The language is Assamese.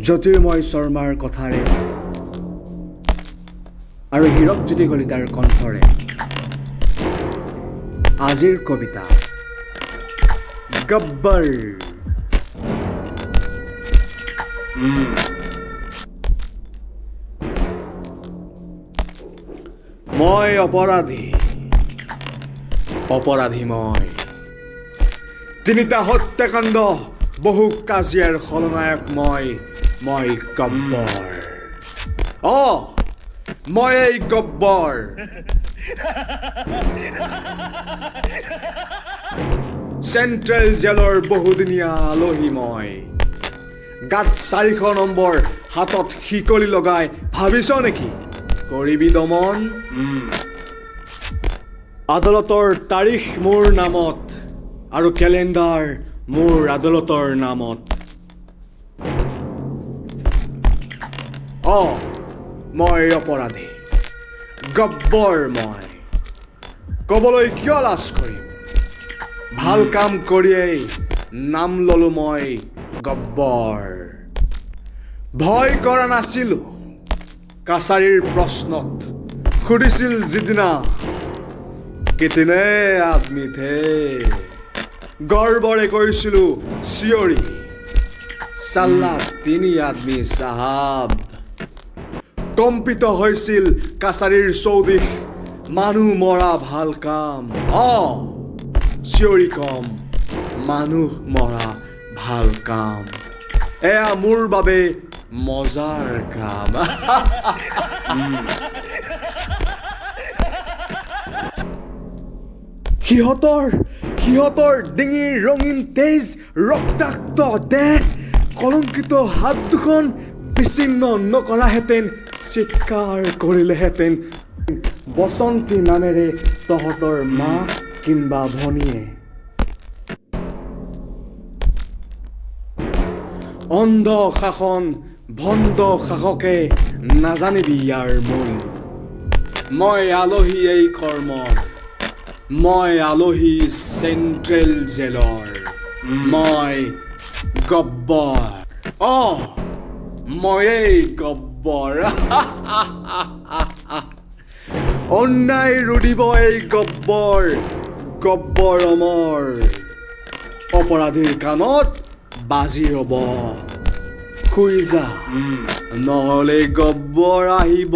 জ্যোতিৰ্ময় শৰ্মাৰ কথাৰে আৰু হীৰকজ্যোতি কলিতাৰ কণ্ঠৰে আজিৰ কবিতা গব্বৰ। মই অপৰাধী মই তিনিটা হত্যাকাণ্ড বহু কাজিয়াৰ খলনায়ক মই গব্বৰ। মই এই গব্বৰ। চেণ্ট্ৰেল জেলৰ বহুদিনীয়া আলহী মই। গাত 400 নম্বৰ হাতত শিকলি লগাই ভাবিছ নেকি কৰিবি দমন? আদালতৰ তাৰিখ মোৰ নামত আৰু কেলেণ্ডাৰ মোৰ আদালতৰ নামত। মই অপৰাধী গব্বৰ। মই ক'বলৈ কিয় লাজ কৰিম? ভাল কাম কৰিয়েই নাম ললো মই গব্বৰ। ভয় কৰা নাছিলো কাছাৰীৰ প্ৰশ্নত সুধিছিল যিদিনা কিতনে আদমি থে, গৰ্বৰে কৈছিলো চিঞৰি চাল্লা 3 আদমি চাহাব। কম্পিত হৈছিল কাছাৰীৰ চৌদিশ মানুহ মৰা ভাল কাম। চিঞৰি কম মানুহ মৰা ভাল কাম, এয়া মোৰ বাবে মজাৰ কাম। সিহঁতৰ ডিঙিৰ ৰঙীন তেজ ৰক্তাক্ত দেহ কলংকিত হাত দুখন বিচ্ছিন্ন নকৰাহেঁতেন চিৎকাৰ কৰিলেহেঁতেন বসন্তী নামেৰে তহঁতৰ মা কিম্বা ভনীয়ে। অন্ধ শাসন ভণ্ড শাসকে নাজানিবি ইয়াৰ মূল। মই আলহী এই কৰ্মৰ, মই আলহী চেণ্ট্ৰেল জেলৰ। মই গব্বৰ। ময়েই গব্বৰ। অন্যায় ৰুধিব এই গব্বৰ। গব্বৰ অমৰ অপৰাধীৰ কাণত বাজি ৰব। শুই যা নহ'লে গব্বৰ আহিব।